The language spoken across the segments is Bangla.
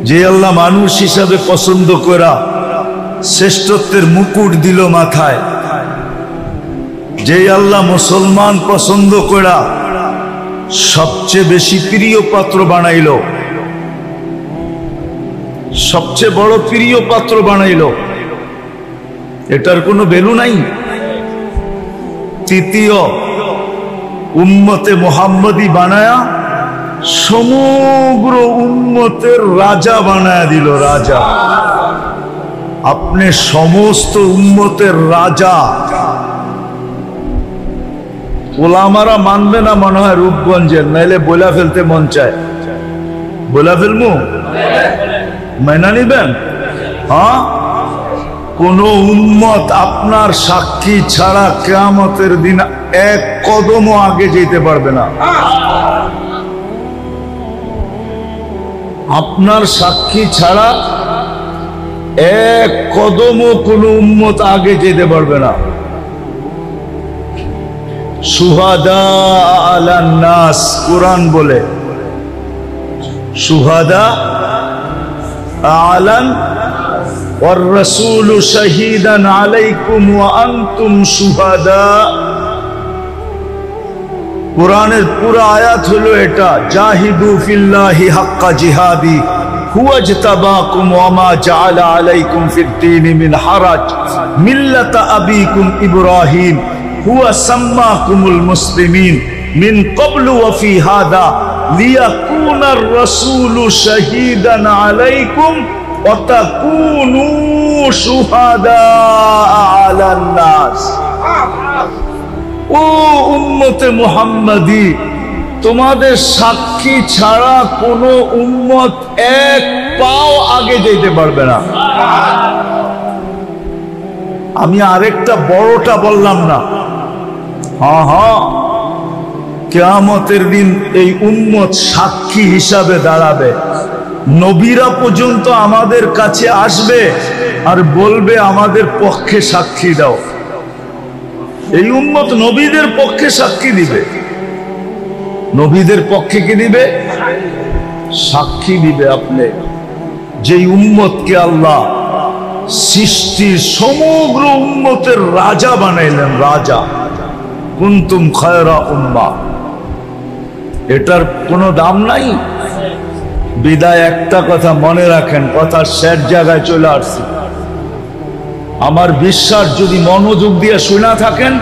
যে আল্লাহ মানুষ হিসাবে পছন্দ করা শ্রেষ্ঠত্বের মুকুট দিল মাথায়, যে আল্লাহ মুসলমান পছন্দ করা সবচেয়ে বেশি প্রিয় পাত্র বানাইল, সবচেয়ে বড় প্রিয় পাত্র বানাইল, এটার কোনো ভ্যালু নাই। তৃতীয়, উম্মতে মুহাম্মদী বানায়া সমগ্র উম্মতের রাজা বানায়া দিল। রাজা, আপনি সমস্ত উম্মতের রাজা। ওলামারা মানবে না মনে হয় রূপগঞ্জের, নাইলে বইলা ফেলতে মন চায়। বইলা ফেলমু, মাইনা নিবেন? হ্যাঁ, কোন উম্মত আপনার সাক্ষী ছাড়া কিয়ামতের দিন এক কদমও আগে যেতে পারবে না। আপনার সাক্ষী ছাড়া এক কদমও কোন উম্মত আগে যেতে পারবে না। শুহাদা আলান নাস, কুরআন বলে শুহাদা আলান ওয়ার রাসূলু শাহীদান আলাইকুম ওয়া আনতুম শুহাদা। কুরআনের পুরো আয়াত হলো এটা, জাহিদু ফিল্লাহি হাক্কা জিহাদি হুয়া ইজতাবাকুম ওয়া মা জাআলা আলাইকুম ফিদ-দীনি মিন হারাজ মিল্লাতা আবিকুম ইব্রাহিম হুয়া সাম্মাকুমুল মুসলিমিন মিন ক্বাবলু ওয়া ফি হাদা লিয়াকুনার রাসূলু শাহীদান আলাইকুম ওয়া তাকুনু শুহাদা আলান নাস। ও উম্মতে মুহাম্মাদী, তোমাদের সাক্ষী ছাড়া কোন উম্মত এক পাও আগে যেতে পারবে না। আমি আরেকটা বড়টা বললাম না? হ্যাঁ হ্যাঁ, কিয়ামতের দিন এই উম্মত সাক্ষী হিসাবে দাঁড়াবে। নবীরা পর্যন্ত আমাদের কাছে আসবে আর বলবে আমাদের পক্ষে সাক্ষী দাও। এই উম্মত নবীদের পক্ষে সাক্ষী দিবে। নবীদের পক্ষে কি দিবে? সাক্ষী দিবে। আপনি যেই উম্মতকে আল্লাহ সৃষ্টির সমগ্র উম্মতের রাজা বানাইলেন, রাজা, কুনতুম খায়রা উম্মাহ, এটার কোনো দাম নাই। বিদায় একটা কথা মনে রাখেন, কথা শেষ জায়গায় চলে আসছে। আমার বিশ্বাস যদি মনোযোগ দিয়ে শোনা থাকেন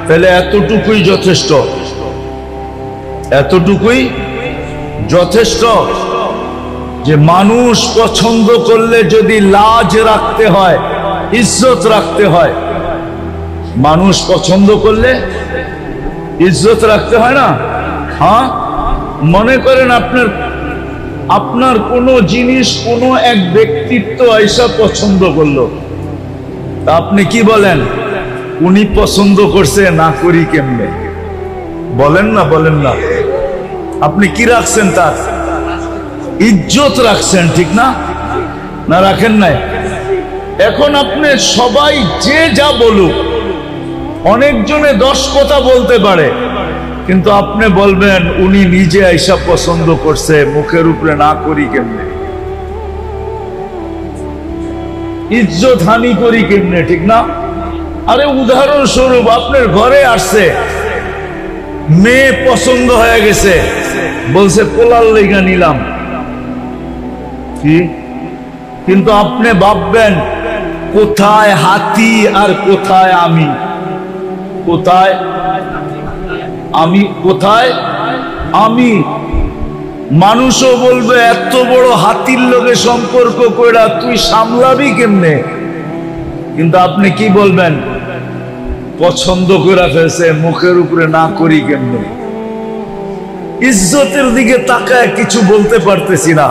তাহলে এতটুকুই যথেষ্ট, এতটুকুই যথেষ্ট যে মানুষ পছন্দ করলে যদি লাজ রাখতে হয়, ইজ্জত রাখতে হয়, মানুষ পছন্দ করলে ইজ্জত রাখতে হয় না? হ্যাঁ, মনে করেন আপনার কোনো জিনিস কোনো এক ব্যক্তিত্ব আইসা পছন্দ করলো, তা আপনি কি বলেন? উনি পছন্দ করছে, না করি কেমনে? বলেন না, বলেন না? আপনি কি রাখছেন? তার ইজ্জত রাখছেন, ঠিক না? না রাখেন নাই? এখন আপনি সবাই যে যা বলুক, অনেকজনে 10 কথা বলতে পারে, কিন্তু আপনি বলবেন উনি নিজে আইসা পছন্দ করছে, মুখের উপরে না করি কেমনে? ইজ্জত হানি করি কেমনে, ঠিক না? আরে উদাহরণস্বরূপ আপনার ঘরে আসছে, মেয়ে পছন্দ হয়ে গেছে, বলছে পোলার লেগা নিলাম, কি? কিন্তু আপনি ভাববেন কোথায় হাতি আর কোথায় আমি? কোথায় আমি, কোথায় আমি? মানুষও বলবে এত বড় হাতির লগে সম্পর্ক কইরা তুই সামলাবি কেমনে? কিন্তু আপনি কি বলবেন? পছন্দ করে ফেলছে, মুখের উপরে না করি কেমনে? ইজ্জতের দিকে তাকায় কিছু বলতে পারতেছি না,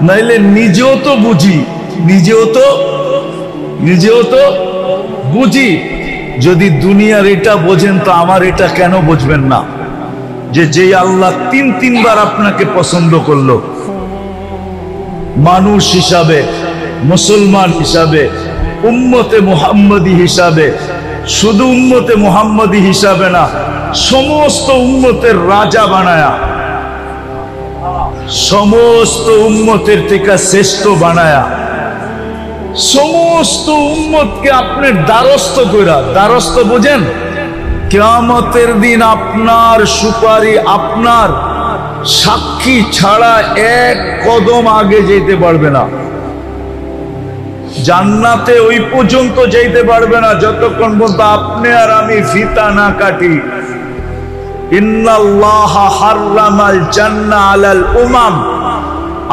নাইলে নিজেও তো বুঝি, নিজেও তো বুঝি। যদি দুনিয়ার এটা বোঝেন তো আমার এটা কেন বুঝবেন না? যে আল্লাহ 3বার আপনাকে পছন্দ করলো, মানুষ হিসাবে, মুসলমান হিসাবে, উম্মতে মুহাম্মদী হিসাবে, শুধু উম্মতে মুহাম্মদী হিসাবে না, সমস্ত উম্মতের রাজা বানায়া, সমস্ত উম্মতের থেকে শ্রেষ্ঠ বানায়া সমস্ত উম্মতকে আপনার দ্বারস্থ কইরা, দ্বারস্থ বুঝেন, কিয়ামতের দিন আপনার সুপারি, আপনার সাক্ষী ছাড়া এক কদম আগে যেতে পারবে না। জান্নাতে ওই পর্যন্ত যেতে পারবে না যতক্ষণ পর্যন্ত আপনি আর আমি ফিতা না কাটি। ইন্নাল্লাহা হাররামাল জান্নাহ আলাল উমাম,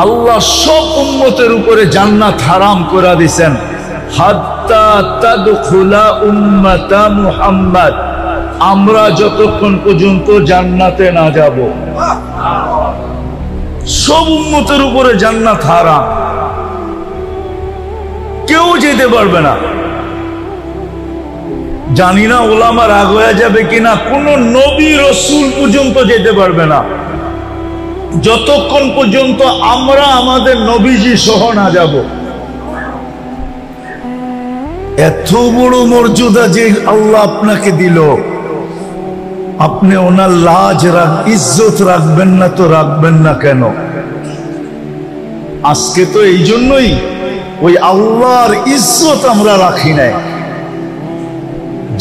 আল্লাহ সব উম্মতের উপরে জান্নাত হারাম করে দিয়েছেন। হাত্তা তাদখুলা উম্মাতা মুহাম্মদ, আমরা যতক্ষণ পর্যন্ত জান্নাতে না যাব সব উম্মতের উপরে জান্নাত হারাম, কেউ যেতে পারবে না। জানি না ওলামা রাগ হয়ে যাবে কিনা, কোন নবী রাসূল পর্যন্ত যেতে পারবে না যতক্ষণ পর্যন্ত আমরা আমাদের নবীজি সহ না যাব। এত বড় মর্যাদা যে আল্লাহ আপনাকে দিল, আপনি ওনার লাজ ইজ্জত রাখবেন না তো রাখবেন না কেন? আজকে তো এই জন্যই ওই আল্লাহর ইজ্জত আমরা রাখি নাই,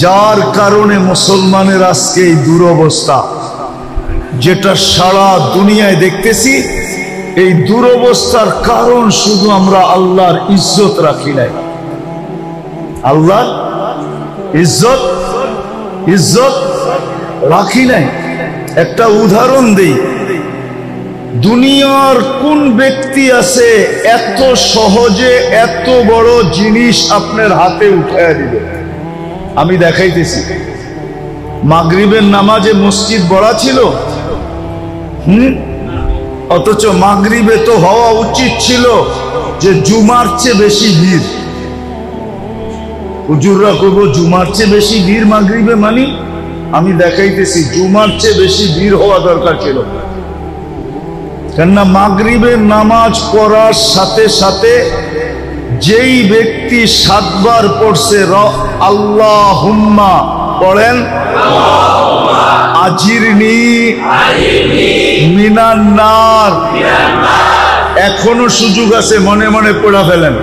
যার কারণে মুসলমানের আজকে এই দুরবস্থা, যেটা সারা দুনিয়ায় দেখতেছি। এই দুরবস্থার কারণ শুধু আমরা আল্লাহর ইজ্জত রাখি নাই। আল্লাহ ইজ্জত ইজ্জত রাখি নাই। একটা উদাহরণ দেই, দুনিয়ার কোন ব্যক্তি আছে এত সহজে এত বড় জিনিস আপনার হাতে উঠায় দিবে? আমি দেখাইতেছি। মাগরিবের নামাজে মসজিদ ভরা ছিল, অথচ মাগরিবে তো হওয়া উচিত ছিল যে জুমার চেয়ে বেশি ভিড়। হুজুররা করবো জুমার চেয়ে বেশি ভিড় মাগরিবে, মানি আমি দেখাইতেছি জুমার চেয়ে বেশি ভিড় হওয়া দরকার ছিল। কেননা মাগরিবের নামাজ পড়ার সাথে সাথে যেই ব্যক্তি 7 বার পড়ছে আল্লাহুম্মা পড়েন, আজিরনি মিনান নার, এখনো সুযোগ আছে, মনে মনে পড়া ফেলেন।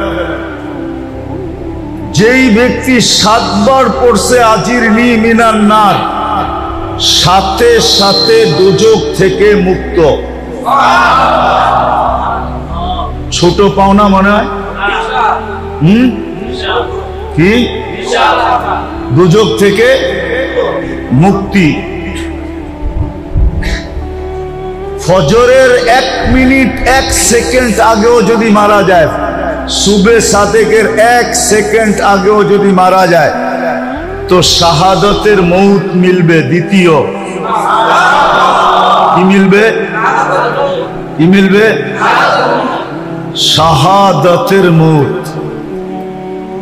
যেই ব্যক্তি 7 বার পড়ছে আজিরনি মিনান নার, সাথে সাথে দোজখ থেকে মুক্ত। ছোট পাওনা মনে হয়? কি? দোজখ থেকে মুক্তি। ফজরের 1 মিনিট 1 সেকেন্ড আগেও যদি মারা যায়, সুবে সাদেকের 1 সেকেন্ড আগেও যদি মারা যায়, তো শাহাদতের মৌত মিলবে। দ্বিতীয় কি মিলবে? কি মিলবে? শাহাদতের মৌত।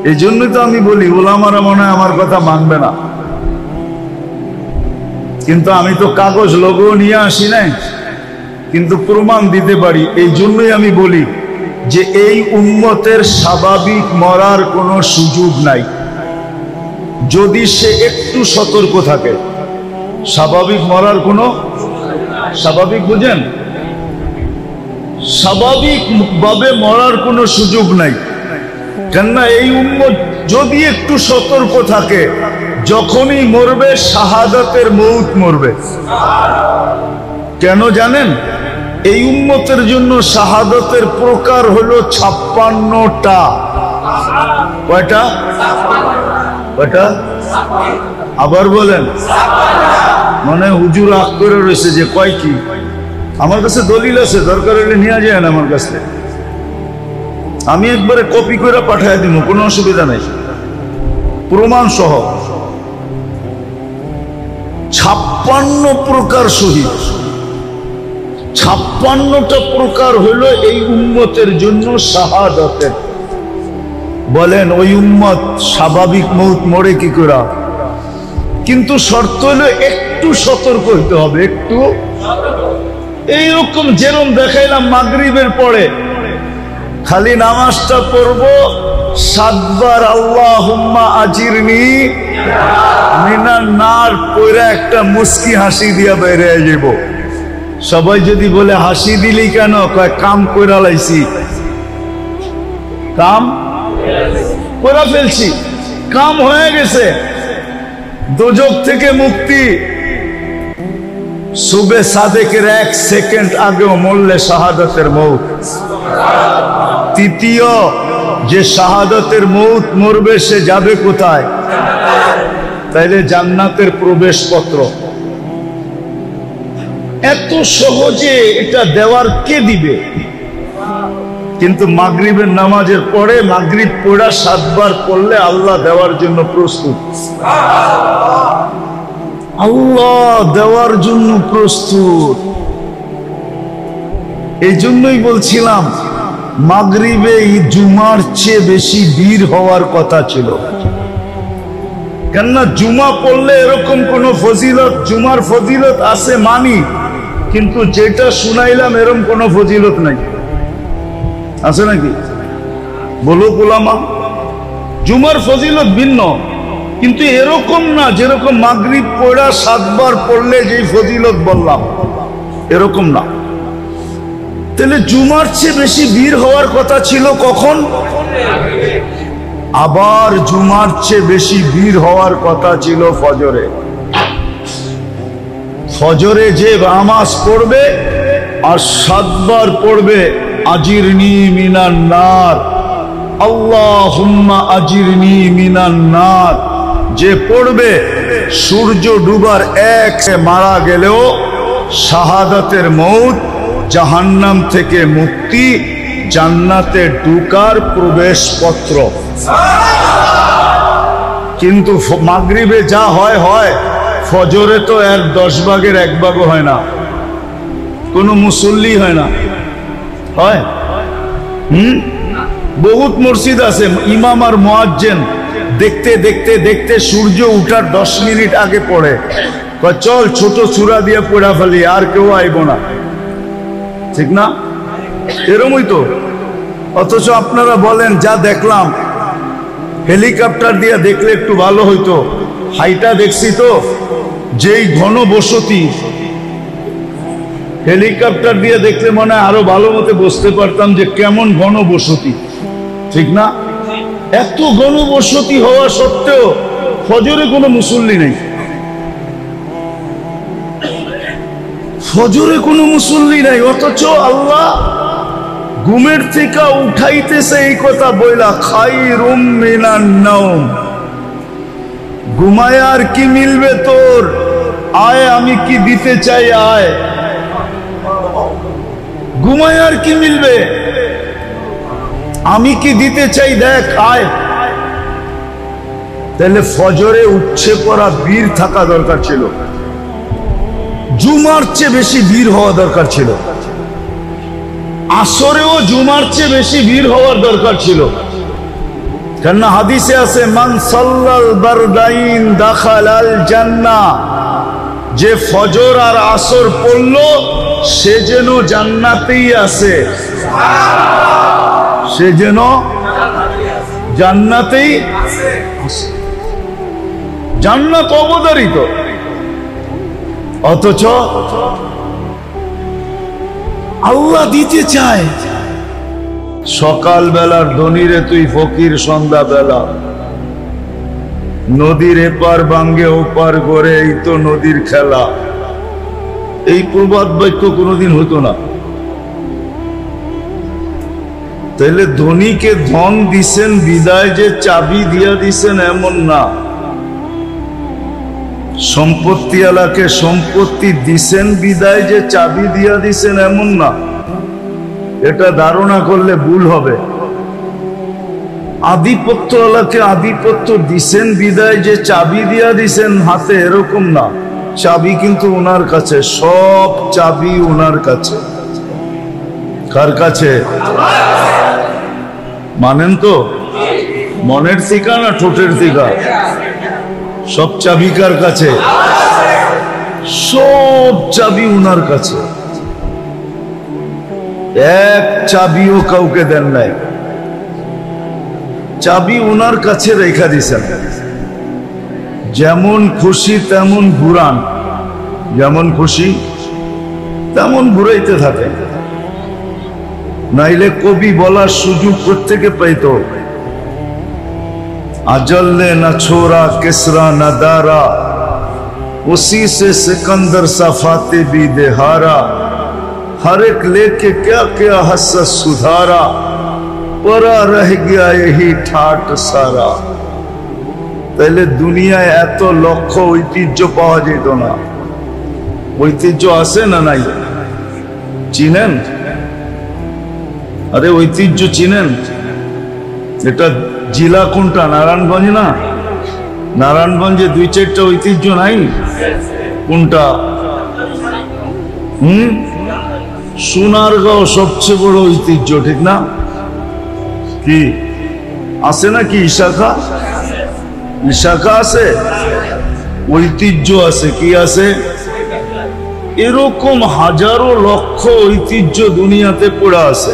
এই জন্যই তো আমি বলি ওলামারা মনে হয় আমার কথা মানবে না, কিন্তু আমি তো কাগজ লোগো নিয়ে আসি নাই, কিন্তু প্রমাণ দিতে পারি। এই জন্যই আমি বলি যে এই উম্মতের স্বাভাবিক মরার কোনো সুযোগ নাই, যদি সে একটু সতর্ক থাকে। স্বাভাবিক মরার কোনো, স্বাভাবিক বুঝেন, স্বাভাবিক ভাবে মরার কোনো সুযোগ নাই। কেননা এই উম্মত যদি একটু সতর্ক থাকে, যখনই মরবে শাহাদাতের মৌত মরবে। কেন জানেন? এই উম্মতের জন্য শাহাদাতের প্রকার হলো 56টা। কয়টা? কয়টা? আবার বলেন। মানে হুজুর আগ করে রয়েছে যে কয় কি? আমার কাছে দলিল আছে, দরকার হলে নিয়ে যায় আমার কাছে, আমি একবারে কপি করে পাঠিয়ে দিব, কোনো অসুবিধা নেই, প্রমাণ সহ। 56 প্রকার শহীদ, 56টা প্রকার হলো এই উম্মতের জন্য শাহাদাতের। বলেন ওই উম্মত স্বাভাবিক মৌত মরে কি করে? কিন্তু শর্ত হলো একটু সতর্ক হইতে হবে, একটু। এইরকম যেরকম দেখাইলাম মাগরিবের পরে খালি নামাজটা পড়বো, 7 বার আল্লাহুম্মা আজিরনি মিনান নার পড়ে একটা মুস্কি হাসি দিয়া বেরিয়ে যাব। সবাই যদি বলে হাসি দিলি কেন, কয় কাম কইরা লাইছি, কাম কইরা ফেলছি, কাম হয়ে গেছে। দোজখ থেকে মুক্তি সুবে সাদেকের 1 সেকেন্ড আগেও মরলে শাহাদাতের মৌত। তৃতীয়, যে শাহাদাতের মৌত মরবে সে যাবে কোথায়? তাইলে জান্নাতের প্রবেশপত্র। এত সহজে এটা দেওয়ার কে দিবে? কিন্তু মাগরিবের নামাজের পরে মাগরিব পড়া 7 বার পড়লে আল্লাহ দেওয়ার জন্য প্রস্তুত। আল্লাহ দেওয়ার জন্য প্রস্তুত। এই জন্যই বলছিলাম মাগরিবে জুমার চেয়ে বেশি ভিড় হওয়ার কথা ছিল। কেননা জুমা পড়লে এরকম কোন ফজিলত, জুমার ফজিলত আছে মানি, কিন্তু যেটা শুনাইলাম এরকম কোন ফজিলত নাই। আছে নাকি? বলো ওলামা, জুমার ফজিলত ভিন্ন, কিন্তু এরকম না যেরকম মাগরিব পড়া 7 বার পড়লে যেই ফজিলত বললাম, এরকম না। তাহলে জুমার চেয়ে বেশি ভিড় হওয়ার কথা ছিল কখন? আবার জুমার চেয়ে বেশি ভিড় হওয়ার কথা ছিল ফজরে। ফজরে যে নামাজ পড়বে আর 7 বার পড়বে আজিরনি মিনান নার, আল্লাহুম্মা আজিরনি মিনান নার, যে পড়বে সূর্য ডুবার এক মারা গেলেও শাহাদাতের মৌত, জাহান্নাম থেকে মুক্তি, জান্নাতে ঢুকার প্রবেশপত্র। কিন্তু মাগরিবে যা হয় হয়, ফজরে তো এর 10 ভাগের 1 ভাগও হয় না, কোনো মুসল্লি হয় না। হয়? বহুত মসজিদ আছে ইমাম আর মুয়াজ্জিন দেখতে দেখতে দেখতে সূর্য উঠার 10 মিনিট আগে পড়ে, চল ছোট সূরা দিয়ে পড়া ফেলি, আর কেউ আইব না। ঠিক না? এরমই তো। অথচ আপনারা বলেন যা দেখলাম, হেলিকপ্টার দিয়ে দেখলে একটু ভালো হইতো, হাইটা দেখছি তো যেই ঘন বসতি, হেলিকপ্টার দিয়ে দেখলে মনে হয় আরো ভালো মতো বুঝতে পারতাম যে কেমন ঘন বসতি। ঠিক না? এত ঘন বসতি হওয়া সত্ত্বেও ফজরে কোনো মুসল্লি নেই, ফজরে কোনো মুসল্লি নাই। অথচ আল্লাহ ঘুমের থেকে উঠাইতেছে এই কথা বইলা, খায়রুম মিনান নাওম, ঘুমায় আর কি মিলবে তোর, আয় আমি কি দিতে চাই, আয়। ঘুমায় আর কি মিলবে, আমি কি দিতে চাই, দেখ, আয়। তাহলে ফজরে উঠছে পড়া ভিড় থাকা দরকার ছিল, জুমার চেয়ে বেশি ভিড় হওয়া দরকার ছিল, আসরেও জুমার চেয়ে বেশি ভিড় হওয়ার দরকার ছিল। কেননা হাদিসে আছে, মান সাল্লাল বারদাইন দাখালাল জান্নাহ, যে ফজর আর আসর পড়লো সে যেন জান্নাতেই আছে, সে যেন জান্নাতেই আছে। জান্নাত অবধারিত, অথচ আল্লাহ দিতে চায়। সকাল বেলার ধনীরে তুই ফকির, সন্ধ্যা বেলা নদীর এপার ভাঙ্গে ওপার গড়ে, এই তো নদীর খেলা। এই প্রবাদ বাক্য কোনোদিন হতো না। তাহলে ধনীকে ধন দিছেন বিদায় যে চাবি দিয়া দিছেন এমন না, সম্পত্তি আলাকে সম্পত্তি দিছেন বিদায় যে চাবি দিয়া দিছেন এমন না। এটা ধারণা করলে ভুল হবে। আধিপত্য আলাকে আধিপত্য দিছেন বিদায় যে চাবি দিয়া দিছেন হাতে, এরকম না। চাবি কিন্তু ওনার কাছে, সব চাবি ওনার কাছে। কার কাছে? মানেন তো? মনের থিকা না ঠোঁটের থিকা? সব চাবি কার কাছে? সব চাবি উনার কাছে। এক চাবিও কাউকে দেন নাই, চাবি উনার কাছে রেখা দিছেন। যেমন খুশি তেমন ঘুরান, যেমন খুশি তেমন ঘুরাইতে থাকে, নাইলে কবি বলার সুযোগ প্রত্যেকে পাইত। अजल ने न छोड़ा किसरा न दारा, उसी से सिकंदर सा फाते भी देहारा, हर एक लेके क्या क्या हसरत सुधारा, परा रह गया यही ठाट सारा। তাহলে দুনিয়ায় এত লক্ষ ঐতিহ্য পাওয়া যেত না। ঐতিহ্য আছে না নাই? চিনেন? আরে ঐতিহ্য চিনেন? এটা জেলা কোনটা? নারায়ণগঞ্জ না? নারায়ণগঞ্জে 2-4টা ঐতিহ্য নাই? কোনটা? সোনারগাঁও সবচেয়ে বড় ঐতিহ্য, ঠিক না? কি আছে নাকি? ইশাখা ইশাখা আছে, ঐতিহ্য আছে। কি আছে? এরকম হাজারো লক্ষ ঐতিহ্য দুনিয়াতে পড়ে আছে।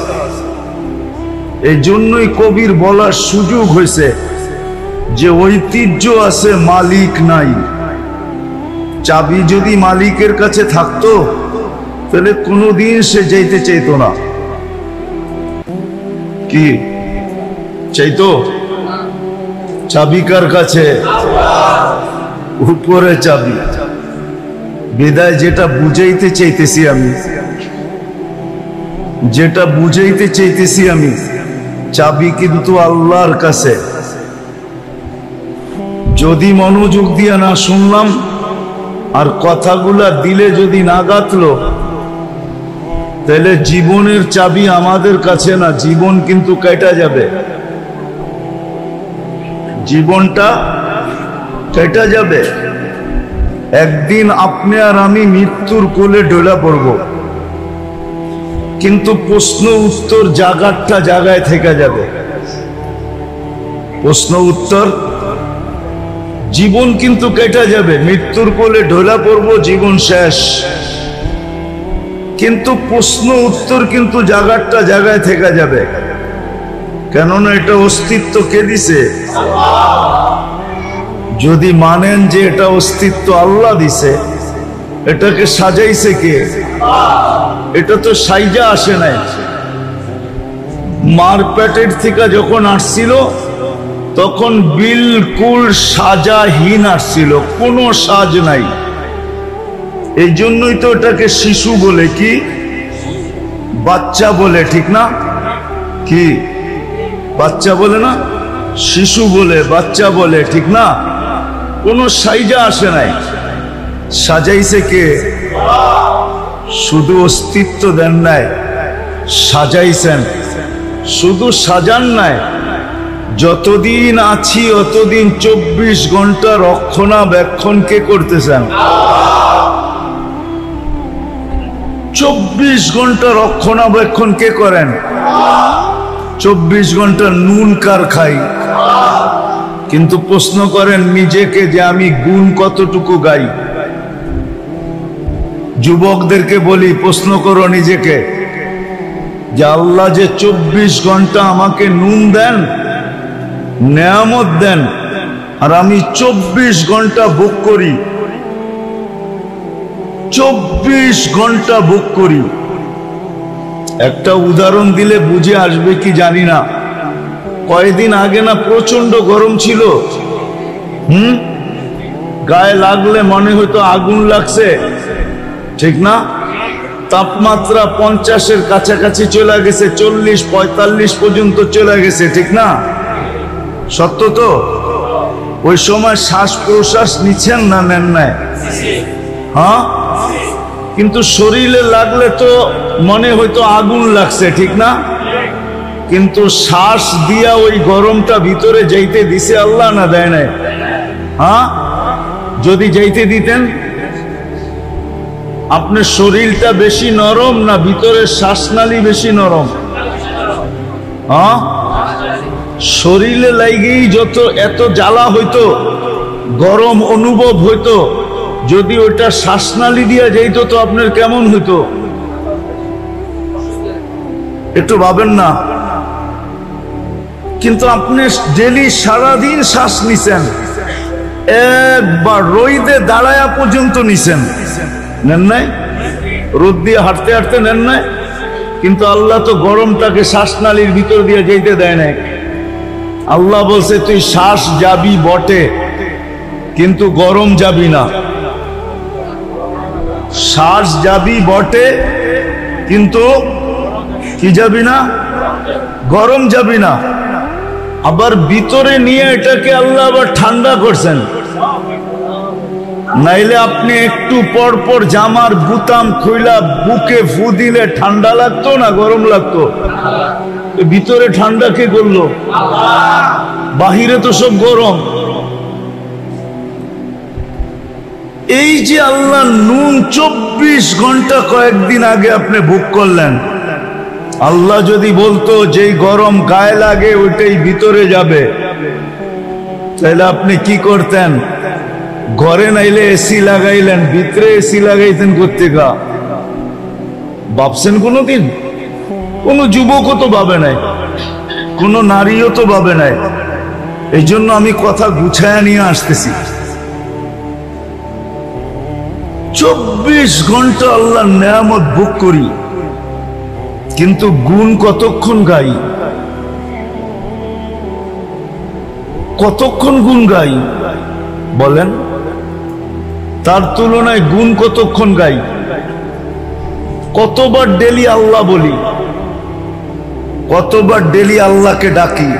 এই জন্যই কবির বলার সুযোগ হয়েছে যে ঐতিহ্য আছে, মালিক নাই। চাবি যদি মালিকের কাছে থাকতো তাহলে কোনোদিন সে যাইতে চাইতো না। কি চাইতো? চাবি কার কাছে? উপরে চাবি। বিদায় যেটা বুঝাইতে চাইতেছি আমি, যেটা বুঝাইতে চাইতেছি আমি, চাবি কিন্তু আল্লাহর কাছে। যদি মনোযোগ দিয়ে না শুনলাম আর কথাগুলা দিলে যদি না গাঁথলো, তাহলে জীবনের চাবি আমাদের কাছে না, জীবন কিন্তু কেটে যাবে। জীবনটা কেটে যাবে। একদিন আপনি আর আমি মৃত্যুর কোলে ঢলে পড়ব, কিন্তু প্রশ্ন উত্তর জায়গাটা জায়গায় থেকে যাবে। প্রশ্ন উত্তর, জীবন কিন্তু কেটে যাবে, মৃত্যুর কোলে ঢলে পড়ব, জীবন শেষ, কিন্তু প্রশ্ন উত্তর কিন্তু জায়গাটা জায়গায় থেকে যাবে। কেননা এটা অস্তিত্ব কে দিছে? যদি মানেন যে এটা অস্তিত্ব আল্লাহ দিছে, এটাকে সাজাইছে কে? এটা তো সাইজা আসে নাই। মার পেটের থেকে যখন আসছিল তখন বিলকুল সাজাহীন আসছিল, কোনো সাজ নাই। এই জন্যই তো এটাকে শিশু বলে, কি বাচ্চা বলে, ঠিক না? কি বাচ্চা বলে না? শিশু বলে, বাচ্চা বলে, ঠিক না? কোনো সাইজা আসে নাই। সাজাইছে কে? শুধু অস্তিত্ব দেন নাই, সাজাইছেন। শুধু সাজান নাই, যতদিন আছি অতদিন 24 ঘন্টা রক্ষণাবেক্ষণ কে করতেছেন? 24 ঘন্টা রক্ষণাবেক্ষণ কে করেন? 24 ঘন্টা নুন কার খাই? কিন্তু প্রশ্ন করেন নিজেকে যে আমি গুণ কতটুকু গাই। যুবকদেরকে বলি, প্রশ্ন করো নিজেকে যে আল্লাহ যে 24 ঘন্টা আমাকে নুন দেন, নেয়ামত দেন, আর আমি 24 ঘন্টা ভোগ করি, 24 ঘন্টা ভোগ করি। একটা উদাহরণ দিলে বুঝে আসবে কি জানি না। কয়েকদিন আগে না প্রচন্ড গরম ছিল, গায়ে লাগলে মনে হয়তো আগুন লাগছে, ঠিক না? তাপমাত্রা 50-এর কাছাকাছি চলে গেছে, 40-45 পর্যন্ত চলে গেছে, ঠিক না? সত্য তো? ওই সময় শ্বাস প্রশ্বাস নিচ্ছেন না নেন নাই? হ্যাঁ, কিন্তু শরীরে লাগলে তো মনে হয়তো আগুন লাগছে, ঠিক না? কিন্তু শ্বাস দিয়া ওই গরমটা ভিতরে যাইতে দিছে আল্লাহ না দেয় নাই? হ্যাঁ, যদি যাইতে দিতেন, আপনার শরীরটা বেশি নরম না ভিতরের শ্বাসনালী বেশি নরম? হ্যাঁ, শরীরে লাগেই যত এত জ্বালা হইতো, গরম অনুভব হইতো, যদি ওইটা শ্বাসনালী দিয়া যাইত তো আপনার কেমন হইতো? একটু ভাবেন না? কিন্তু আপনি ডেলি সারাদিন শ্বাস নিছেন, একবার রোদে দাঁড়ায়া পর্যন্ত নিছেন, নেন নাই? রোদ দিয়ে হাঁটতে হাঁটতে নেন না, কিন্তু আল্লাহ তো গরমটাকে শ্বাসনালীর ভিতর দিয়ে যেতে দেয় না। আল্লাহ বলছে তুই শ্বাস যাবি বটে, কিন্তু গরম যাবি না। শ্বাস যাবি বটে, কিন্তু কি যাবি না? গরম যাবি না। আবার ভিতরে নিয়ে এটাকে আল্লাহ আবার ঠান্ডা করছেন। নাইলে আপনি একটু পর পর জামার বুতাম খুইলা বুকে ফু দিলে ঠান্ডা লাগতো না গরম লাগতো? ভিতরে ঠান্ডা কে করলো? বাহিরে তো সব গরম। এই যে আল্লাহ নুন 24 ঘন্টা কয়েকদিন আগে আপনি বুক করলেন, আল্লাহ যদি বলতো যেই গরম গায়ে লাগে ওইটাই ভিতরে যাবে, তাহলে আপনি কি করতেন? ঘরে নাইলে এসি লাগাইলেন, ভিতরে এসি লাগাইতেন কোত্থেকা? ভাবছেন কোনোদিন? কোন যুবকও তো ভাবে নাই, কোন নারীও তো ভাবে নাই। এই জন্য আমি কথা গুছায়া নিয়ে আসতেছি। 24 ঘন্টা আল্লাহর নেয়ামত ভোগ করি, কিন্তু গুণ কতক্ষণ গাই? কতক্ষণ গুণ গাই বলেন? তার তুলনায় গুণ কতক্ষণ গাই? কতবার ডেলি আল্লাহ বলি, কতবার ডেলি আল্লাহকে ডাকি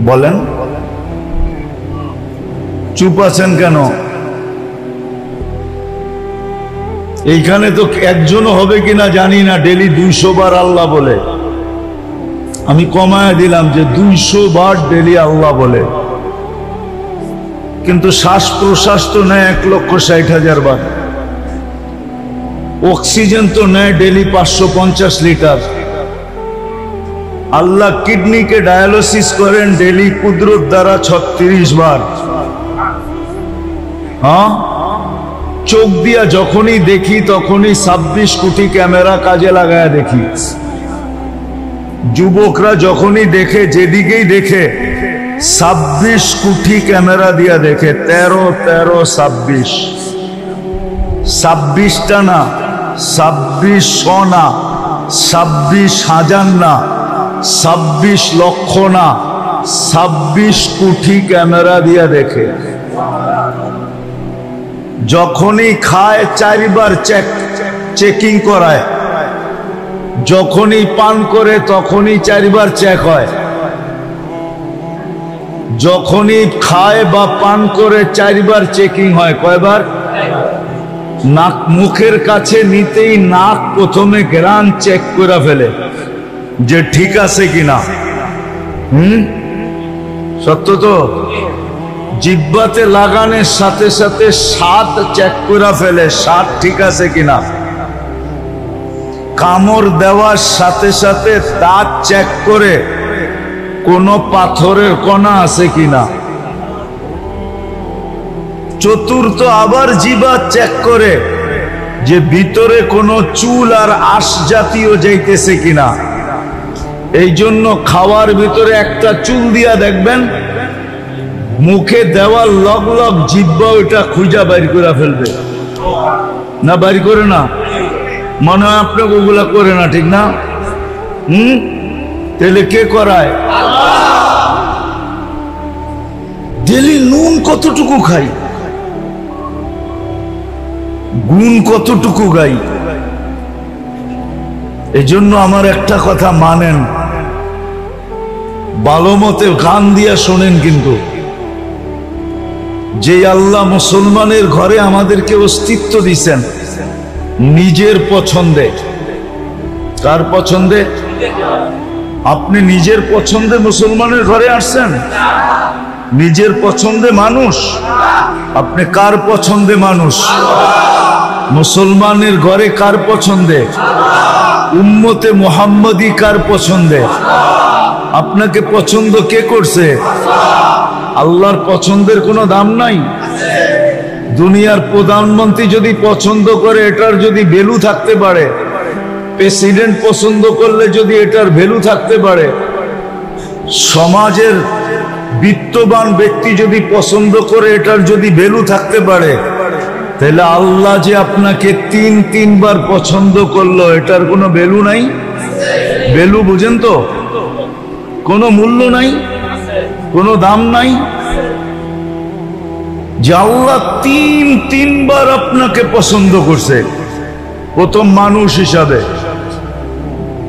বলেন? চুপ আছেন কেন? এইখানে তো একজনও হবে কিনা জানি না ডেলি 200 বার আল্লাহ বলে। আমি কমায় দিলাম যে 200 বার ডেলি আল্লাহ বলে, কিন্তু শ্বাস প্রশ্বাস তো নেয় 1,60,000 বার। অক্সিজেন তো নেয় ডেলি 550 লিটার। আল্লাহ কিডনিকে ডায়ালিসিস করেন ডেলি কুদরত দ্বারা 36 বার। হ্যাঁ, চোখ দিয়া যখনই দেখি তখনই 26 কোটি ক্যামেরা কাজে লাগায় দেখি। যুবকরা যখনই দেখে, যেদিকেই দেখে 26 কোটি ক্যামেরা দিয়া দেখে। 13 13 26, 26টা না, 2600 না, 26,000 না, 26 লক্ষ না, 26 কোটি ক্যামেরা দিয়া দেখে। যখনই খায় 4 বার চেকিং করায়, যখনই পান করে তখনই 4 বার চেক হয়। যখনই খায় বা পান করে 4 বার চেকিং হয়। কয়বার? নাক মুখের কাছে নিতেই নাক প্রথমে গ্রান চেক করে ফেলে যে ঠিক আছে কিনা। সত্য তো? জিহ্বাতে লাগানোর সাথে সাথে স্বাদ চেক করে ফেলে, স্বাদ ঠিক আছে কিনা। কামড় দেওয়ার সাথে সাথে দাঁত চেক করে কোনো পাথরের কণা আছে কিনা। চতুর্থ আবার জিহ্বা চেক করে যে ভিতরে কোনো চুল আর আঁশ জাতীয় যাইতেছে কিনা। এই জন্য খাওয়ার ভিতরে একটা চুল দিয়া দেখবেন, মুখে দেওয়ার লগ লগ জিহ্বা ওইটা খুঁজা বাইর করে ফেলবে না? বাইর করে না? মনে হয় আপনাকে ওগুলা করে না, ঠিক না? তাহলে কে করায়? ডেলি নুন কতটুকু খাই, গুণ কতটুকু গাই। এই জন্য আমার একটা কথা মানেন, ভালো মতে গান দিয়া শোনেন। কিন্তু যে আল্লাহ মুসলমানের ঘরে আমাদেরকে অস্তিত্ব দিছেন নিজের পছন্দে। কার পছন্দে? আপনি নিজের পছন্দে মুসলমানের ঘরে আসছেন? নিজের পছন্দে মানুষ? আপনি কার পছন্দে মানুষ? মুসলমানের ঘরে কার পছন্দে? উম্মতে মুহাম্মদী কার পছন্দে? আপনাকে পছন্দ কে করছে? আল্লাহর পছন্দের কোনো দাম নাই। দুনিয়ার প্রধানমন্ত্রী যদি পছন্দ করে এটার যদি ভ্যালু থাকতে পারে, প্রেসিডেন্ট পছন্দ করলে যদি এটার ভ্যালু থাকতে পারে, সমাজের বিত্তবান ব্যক্তি যদি পছন্দ করে এটার যদি ভ্যালু থাকতে পারে, তাহলে আল্লাহ যে আপনাকে তিনবার পছন্দ করলো, এটার কোনো ভ্যালু নাই? ভ্যালু বুঝেন তো? কোনো মূল্য নাই, কোনো দাম নাই। যে আল্লাহ তিনবার আপনাকে পছন্দ করছে। প্রথম মানুষ হিসাবে,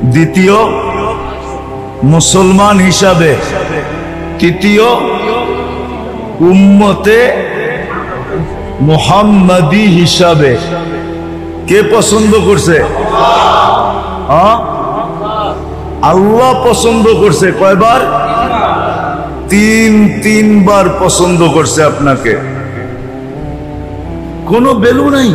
দ্বিতীয় মুসলমান হিসাবে, তৃতীয় উম্মতে মুহাম্মাদি হিসাবে। কে পছন্দ করছে? আল্লাহ পছন্দ করছে। কয়বার? তিনবার পছন্দ করছে আপনাকে। কোনো ভ্যালু নাই।